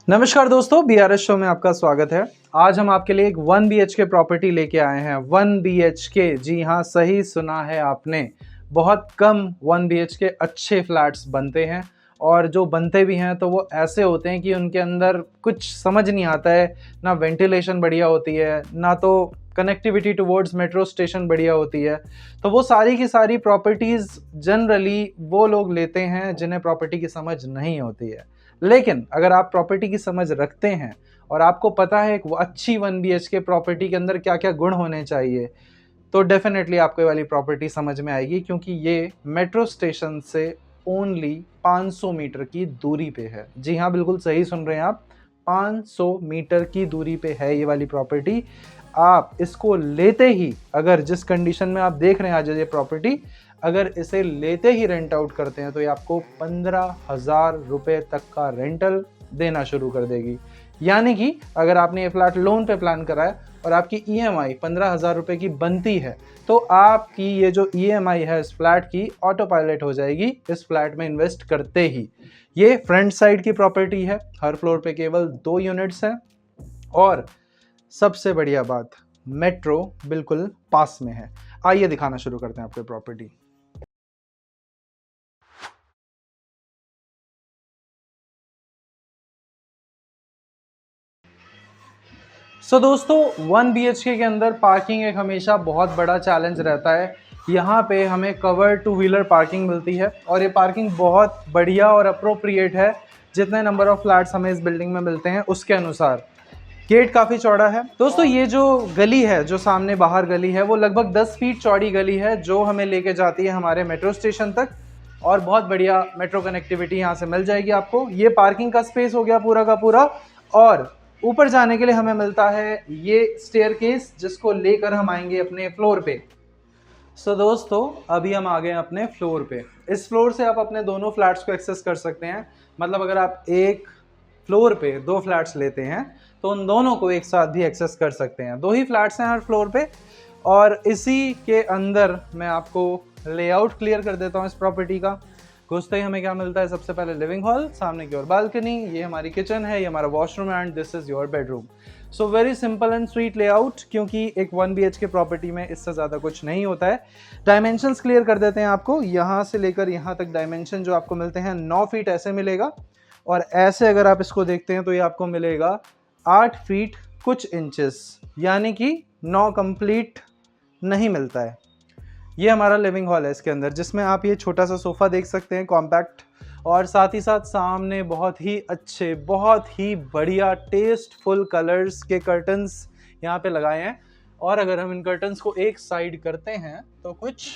नमस्कार दोस्तों, BRS show में आपका स्वागत है। आज हम आपके लिए एक 1 BHK प्रॉपर्टी लेके आए हैं। 1 BHK, जी हाँ, सही सुना है आपने। बहुत कम 1 BHK अच्छे फ्लैट्स बनते हैं और जो बनते भी हैं तो वो ऐसे होते हैं कि उनके अंदर कुछ समझ नहीं आता है। ना वेंटिलेशन बढ़िया होती है, ना तो कनेक्टिविटी टुवर्ड्स मेट्रो स्टेशन बढ़िया होती है। तो वो सारी की सारी प्रॉपर्टीज़ जनरली वो लोग लेते हैं जिन्हें प्रॉपर्टी की समझ नहीं होती है। लेकिन अगर आप प्रॉपर्टी की समझ रखते हैं और आपको पता है एक अच्छी 1 BHK प्रॉपर्टी के अंदर क्या क्या गुण होने चाहिए, तो डेफिनेटली आपको ये वाली प्रॉपर्टी समझ में आएगी, क्योंकि ये मेट्रो स्टेशन से ओनली 500 मीटर की दूरी पे है। जी हाँ, बिल्कुल सही सुन रहे हैं आप, 500 मीटर की दूरी पे है ये वाली प्रॉपर्टी। आप इसको लेते ही, अगर जिस कंडीशन में आप देख रहे हैं आज ये प्रॉपर्टी, अगर इसे लेते ही रेंट आउट करते हैं तो ये आपको 15,000 रुपये तक का रेंटल देना शुरू कर देगी। यानी कि अगर आपने ये फ्लैट लोन पे प्लान करा है और आपकी EMI 15,000 रुपये की बनती है, तो आपकी ये जो EMI है इस फ्लैट की ऑटो पायलट हो जाएगी इस फ्लैट में इन्वेस्ट करते ही। ये फ्रंट साइड की प्रॉपर्टी है, हर फ्लोर पे केवल 2 यूनिट्स हैं और सबसे बढ़िया बात, मेट्रो बिल्कुल पास में है। आइए दिखाना शुरू करते हैं आपको प्रॉपर्टी। दोस्तों, 1 BHK के अंदर पार्किंग एक हमेशा बहुत बड़ा चैलेंज रहता है। यहाँ पे हमें कवर 2 व्हीलर पार्किंग मिलती है और ये पार्किंग बहुत बढ़िया और अप्रोप्रिएट है। जितने नंबर ऑफ फ्लैट्स हमें इस बिल्डिंग में मिलते हैं उसके अनुसार। गेट काफ़ी चौड़ा है। दोस्तों, ये जो गली है, जो सामने बाहर गली है, वो लगभग 10 फीट चौड़ी गली है जो हमें लेके जाती है हमारे मेट्रो स्टेशन तक और बहुत बढ़िया मेट्रो कनेक्टिविटी यहाँ से मिल जाएगी आपको। ये पार्किंग का स्पेस हो गया पूरा का पूरा, और ऊपर जाने के लिए हमें मिलता है ये स्टेयरकेस, जिसको लेकर हम आएंगे अपने फ्लोर पे। दोस्तों, अभी हम आ गए अपने फ्लोर पे। इस फ्लोर से आप अपने दोनों फ्लैट्स को एक्सेस कर सकते हैं। मतलब अगर आप एक फ्लोर पे 2 फ्लैट्स लेते हैं तो उन दोनों को एक साथ भी एक्सेस कर सकते हैं। 2 ही फ्लैट्स हैं हर फ्लोर पे और इसी के अंदर मैं आपको लेआउट क्लियर कर देता हूँ इस प्रॉपर्टी का। घुसते ही हमें क्या मिलता है? सबसे पहले लिविंग हॉल, सामने की ओर बालकनी, ये हमारी किचन है, ये हमारा washroom and this is your bedroom. So very simple and sweet layout, क्योंकि एक 1 BHK प्रॉपर्टी में इससे ज़्यादा कुछ नहीं होता है। डायमेंशंस क्लियर कर देते हैं आपको। यहाँ से लेकर यहाँ तक डायमेंशन जो आपको मिलते हैं 9 फीट ऐसे मिलेगा, और ऐसे अगर आप इसको देखते हैं तो ये आपको मिलेगा 8 फीट कुछ इंचेस, यानी कि 9 कंप्लीट नहीं मिलता है। ये हमारा लिविंग हॉल है इसके अंदर, जिसमें आप ये छोटा सा सोफ़ा देख सकते हैं, कॉम्पैक्ट, और साथ ही साथ सामने बहुत ही अच्छे, बहुत ही बढ़िया टेस्टफुल कलर्स के कर्टन्स यहाँ पे लगाए हैं। और अगर हम इन कर्टन्स को एक साइड करते हैं तो कुछ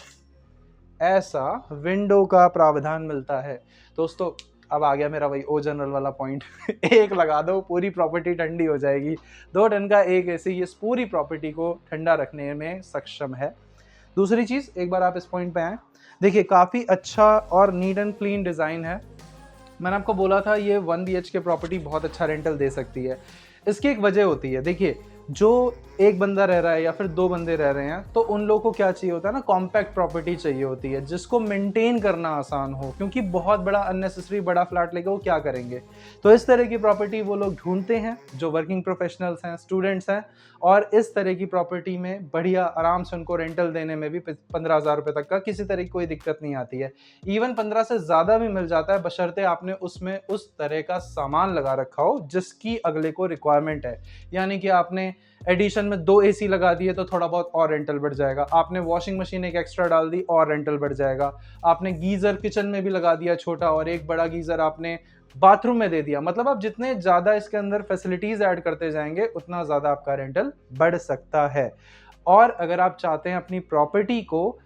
ऐसा विंडो का प्रावधान मिलता है। दोस्तों, अब आ गया मेरा वही ओ जनरल वाला पॉइंट एक लगा दो, पूरी प्रॉपर्टी ठंडी हो जाएगी। 2 टन का एक एसी इस पूरी प्रॉपर्टी को ठंडा रखने में सक्षम है। दूसरी चीज़, एक बार आप इस पॉइंट पे आएँ, देखिए काफ़ी अच्छा और नीट एंड क्लीन डिज़ाइन है। मैंने आपको बोला था ये 1 BHK प्रॉपर्टी बहुत अच्छा रेंटल दे सकती है। इसकी एक वजह होती है, देखिए जो एक बंदा रह रहा है या फिर 2 बंदे रह रहे हैं, तो उन लोगों को क्या चाहिए होता है ना, कॉम्पैक्ट प्रॉपर्टी चाहिए होती है जिसको मेंटेन करना आसान हो, क्योंकि बहुत बड़ा अननेसेसरी बड़ा फ्लैट लेके वो क्या करेंगे। तो इस तरह की प्रॉपर्टी वो लोग ढूंढते हैं जो वर्किंग प्रोफेशनल्स हैं, स्टूडेंट्स हैं, और इस तरह की प्रॉपर्टी में बढ़िया आराम से उनको रेंटल देने में भी 15,000 रुपये तक का किसी तरह की कोई दिक्कत नहीं आती है। इवन 15 से ज़्यादा भी मिल जाता है, बशर्ते आपने उसमें उस तरह का सामान लगा रखा हो जिसकी अगले को रिक्वायरमेंट है। यानी कि आपने एडिशन में 2 AC लगा दिए तो थोड़ा बहुत और रेंटल बढ़ जाएगा, आपने वॉशिंग मशीन एक एक्स्ट्रा डाल दी और रेंटल बढ़ जाएगा, आपने गीज़र किचन में भी लगा दिया छोटा और एक बड़ा गीज़र आपने बाथरूम में दे दिया। मतलब आप जितने ज़्यादा इसके अंदर फैसिलिटीज़ ऐड करते जाएंगे उतना ज़्यादा आपका रेंटल बढ़ सकता है। और अगर आप चाहते हैं अपनी प्रॉपर्टी को,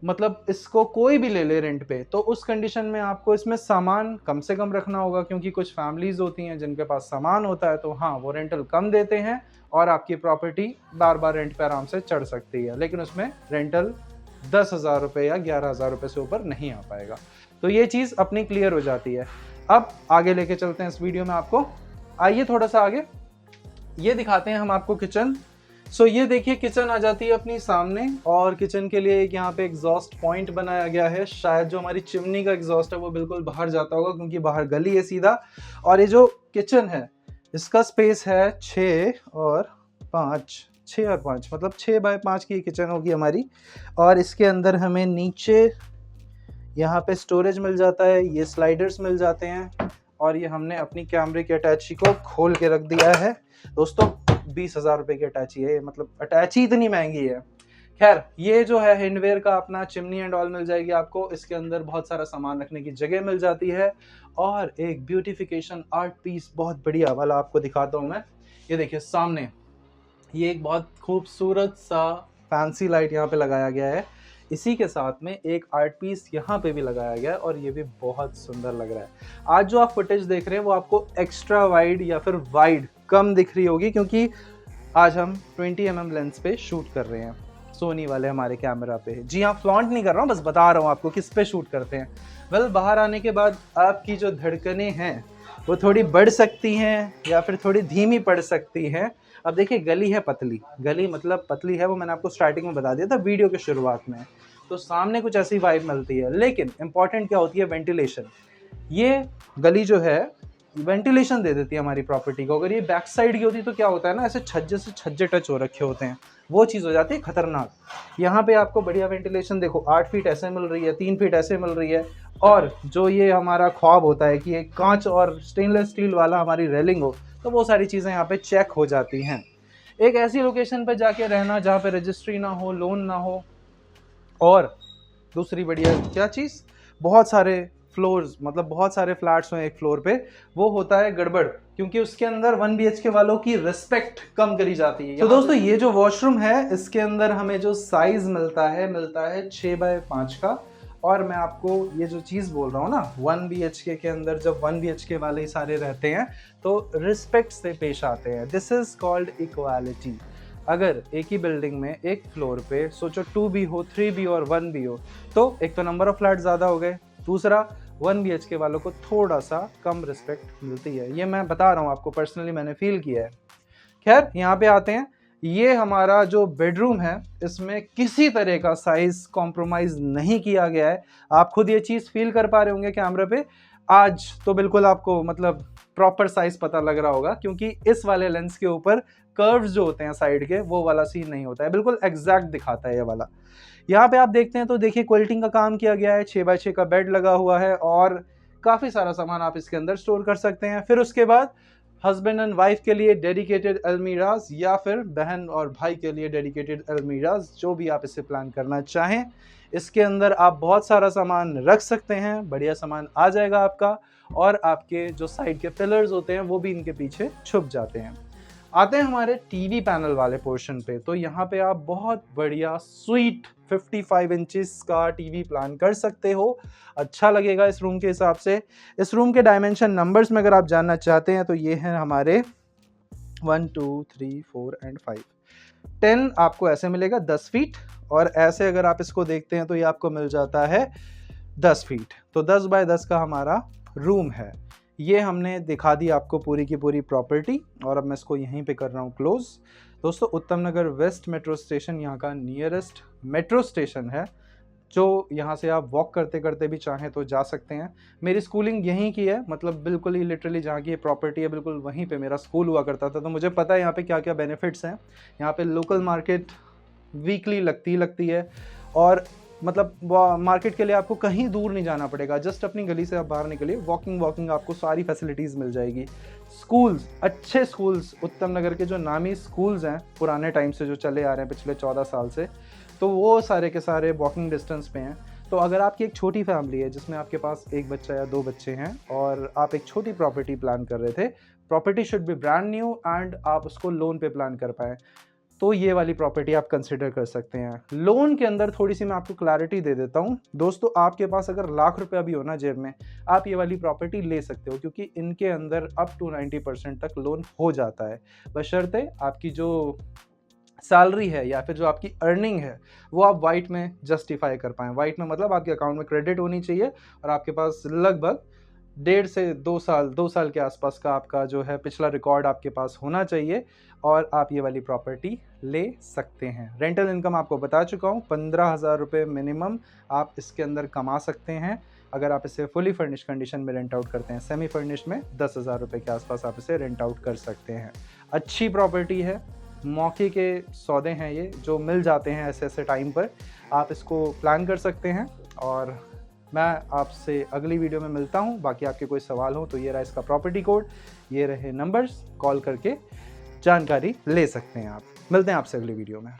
मतलब इसको कोई भी ले ले रेंट पे, तो उस कंडीशन में आपको इसमें सामान कम से कम रखना होगा, क्योंकि कुछ फैमिलीज होती हैं जिनके पास सामान होता है, तो हाँ, वो रेंटल कम देते हैं और आपकी प्रॉपर्टी बार बार रेंट पे आराम से चढ़ सकती है, लेकिन उसमें रेंटल 10,000 रुपये या 11,000 रुपये से ऊपर नहीं आ पाएगा। तो ये चीज़ अपनी क्लियर हो जाती है। अब आगे लेके चलते हैं इस वीडियो में आपको। आइए थोड़ा सा आगे, ये दिखाते हैं हम आपको किचन। सो ये देखिए किचन आ जाती है अपनी सामने, और किचन के लिए एक यहाँ पे एग्जॉस्ट पॉइंट बनाया गया है। शायद जो हमारी चिमनी का एग्जॉस्ट है वो बिल्कुल बाहर जाता होगा, क्योंकि बाहर गली है सीधा। और ये जो किचन है इसका स्पेस है 6 और 5 मतलब 6 बाय 5 की किचन होगी हमारी। और इसके अंदर हमें नीचे यहाँ पे स्टोरेज मिल जाता है, ये स्लाइडर्स मिल जाते हैं, और ये हमने अपनी कैमरे की अटैची को खोल के रख दिया है। दोस्तों 20,000 रुपये की अटैची है, मतलब अटैची इतनी महंगी है। खैर ये जो है हैंडवेयर का अपना चिमनी एंड ऑल मिल जाएगी आपको। इसके अंदर बहुत सारा सामान रखने की जगह मिल जाती है, और एक ब्यूटिफिकेशन आर्ट पीस बहुत बढ़िया वाला आपको दिखाता हूँ मैं। ये देखिए सामने ये एक बहुत खूबसूरत सा फैंसी लाइट यहाँ पे लगाया गया है। इसी के साथ में एक आर्ट पीस यहाँ पे भी लगाया गया है, और ये भी बहुत सुंदर लग रहा है। आज जो आप फुटेज देख रहे हैं वो आपको एक्स्ट्रा वाइड या फिर वाइड कम दिख रही होगी, क्योंकि आज हम 20 mm लेंस पे शूट कर रहे हैं, सोनी वाले हमारे कैमरा पे। जी हाँ, फ्लॉन्ट नहीं कर रहा हूँ, बस बता रहा हूँ आपको किस पे शूट करते हैं। वेल, बाहर आने के बाद आपकी जो धड़कनें हैं वो थोड़ी बढ़ सकती हैं या फिर थोड़ी धीमी पड़ सकती हैं। अब देखिए गली है पतली, गली मतलब पतली है, वो मैंने आपको स्टार्टिंग में बता दिया था वीडियो के शुरुआत में। तो सामने कुछ ऐसी वाइब मिलती है, लेकिन इंपॉर्टेंट क्या होती है, वेंटिलेशन। ये गली जो है वेंटिलेशन दे देती है हमारी प्रॉपर्टी को। अगर ये बैक साइड की होती तो क्या होता है ना, ऐसे छज्जे से छज्जे टच हो रखे होते हैं, वो चीज़ हो जाती है खतरनाक। यहाँ पे आपको बढ़िया वेंटिलेशन, देखो 8 फीट ऐसे मिल रही है, 3 फीट ऐसे मिल रही है। और जो ये हमारा ख्वाब होता है कि एक कांच और स्टेनलेस स्टील वाला हमारी रेलिंग हो, तो वो सारी चीज़ें यहाँ पे चेक हो जाती हैं। एक ऐसी लोकेशन पे जाके रहना जहाँ पे रजिस्ट्री ना हो, लोन ना हो, और दूसरी बढ़िया क्या चीज़, बहुत सारे फ्लोर्स, मतलब बहुत सारे फ्लैट्स हैं एक फ्लोर पे, वो होता है गड़बड़, क्योंकि उसके अंदर 1 BHK वालों की रिस्पेक्ट कम करी जाती है। तो दोस्तों ये जो वॉशरूम है इसके अंदर हमें जो साइज मिलता है 6 बाय 5 का। और मैं आपको ये जो चीज़ बोल रहा हूँ ना, 1 BHK के अंदर जब 1 BHK वाले ही सारे रहते हैं तो रिस्पेक्ट से पेश आते हैं। This is called equality. अगर एक ही बिल्डिंग में एक फ्लोर पे सोचो 2 भी हो, 3 भी और 1 भी हो, तो एक तो नंबर ऑफ फ्लैट ज़्यादा हो गए, दूसरा 1 BHK वालों को थोड़ा सा कम रिस्पेक्ट मिलती है। ये मैं बता रहा हूँ आपको, पर्सनली मैंने फील किया है। खैर यहाँ पे आते हैं, ये हमारा जो बेडरूम है इसमें किसी तरह का साइज कॉम्प्रोमाइज़ नहीं किया गया है। आप खुद ये चीज़ फील कर पा रहे होंगे कैमरे पे। आज तो बिल्कुल आपको मतलब प्रॉपर साइज पता लग रहा होगा, क्योंकि इस वाले लेंस के ऊपर कर्व्स जो होते हैं साइड के, वो वाला सीन नहीं होता है, बिल्कुल एग्जैक्ट दिखाता है ये वाला। यहाँ पे आप देखते हैं तो देखिए क्विल्टिंग का काम किया गया है, 6 बाय 6 का बेड लगा हुआ है, और काफ़ी सारा सामान आप इसके अंदर स्टोर कर सकते हैं। फिर उसके बाद हस्बैंड एंड वाइफ के लिए डेडिकेटेड अलमीराज, या फिर बहन और भाई के लिए डेडिकेटेड अलमीराज, जो भी आप इसे प्लान करना चाहें। इसके अंदर आप बहुत सारा सामान रख सकते हैं, बढ़िया सामान आ जाएगा आपका, और आपके जो साइड के पिलर्स होते हैं वो भी इनके पीछे छुप जाते हैं। आते हैं हमारे टीवी पैनल वाले पोर्शन पे। तो यहाँ पे आप बहुत बढ़िया स्वीट 55 इंचेस का टीवी प्लान कर सकते हो, अच्छा लगेगा इस रूम के हिसाब से। इस रूम के डायमेंशन नंबर्स में अगर आप जानना चाहते हैं तो ये हैं हमारे 1 2 3 4 एंड 5। 10 आपको ऐसे मिलेगा 10 फीट, और ऐसे अगर आप इसको देखते हैं तो ये आपको मिल जाता है 10 फीट। तो 10 बाय 10 का हमारा रूम है। ये हमने दिखा दी आपको पूरी की पूरी प्रॉपर्टी, और अब मैं इसको यहीं पे कर रहा हूँ क्लोज। दोस्तों उत्तम नगर वेस्ट मेट्रो स्टेशन यहाँ का नियरेस्ट मेट्रो स्टेशन है, जो यहाँ से आप वॉक करते करते भी चाहें तो जा सकते हैं। मेरी स्कूलिंग यहीं की है, मतलब बिल्कुल ही लिटरली जहाँ की ये प्रॉपर्टी है बिल्कुल वहीं पे मेरा स्कूल हुआ करता था, तो मुझे पता है यहाँ पे क्या क्या बेनिफिट्स हैं। यहाँ पे लोकल मार्केट वीकली लगती है, और मतलब मार्केट के लिए आपको कहीं दूर नहीं जाना पड़ेगा, जस्ट अपनी गली से आप बाहर निकलिए, वॉकिंग आपको सारी फैसिलिटीज़ मिल जाएगी। स्कूल्स, अच्छे स्कूल्स, उत्तम नगर के जो नामी स्कूल्स हैं पुराने टाइम से जो चले आ रहे हैं पिछले 14 साल से, तो वो सारे के सारे वॉकिंग डिस्टेंस पे हैं। तो अगर आपकी एक छोटी फैमिली है जिसमें आपके पास एक बच्चा या 2 बच्चे हैं, और आप एक छोटी प्रॉपर्टी प्लान कर रहे थे, property should be brand new and आप उसको लोन पे प्लान कर पाएँ, तो ये वाली प्रॉपर्टी आप कंसिडर कर सकते हैं। लोन के अंदर थोड़ी सी मैं आपको क्लैरिटी दे देता हूँ। दोस्तों आपके पास अगर लाख रुपया भी हो ना जेब में, आप ये वाली प्रॉपर्टी ले सकते हो, क्योंकि इनके अंदर अप टू 90% तक लोन हो जाता है, बशर्ते आपकी जो सैलरी है या फिर जो आपकी अर्निंग है वो आप वाइट में जस्टिफाई कर पाएँ। वाइट में मतलब आपके अकाउंट में क्रेडिट होनी चाहिए और आपके पास लगभग 1.5 से 2 साल के आसपास का आपका जो है पिछला रिकॉर्ड आपके पास होना चाहिए और आप ये वाली प्रॉपर्टी ले सकते हैं। रेंटल इनकम आपको बता चुका हूँ, 15,000 रुपये मिनिमम आप इसके अंदर कमा सकते हैं अगर आप इसे फुली फर्निश कंडीशन में रेंट आउट करते हैं। सेमी फर्निश में 10,000 रुपये के आसपास आप इसे रेंट आउट कर सकते हैं। अच्छी प्रॉपर्टी है, मौके के सौदे हैं ये जो मिल जाते हैं ऐसे ऐसे टाइम पर, आप इसको प्लान कर सकते हैं। और मैं आपसे अगली वीडियो में मिलता हूँ। बाकी आपके कोई सवाल हो तो ये रहा इसका प्रॉपर्टी कोड, ये रहे नंबर्स, कॉल करके जानकारी ले सकते हैं आप। मिलते हैं आपसे अगली वीडियो में।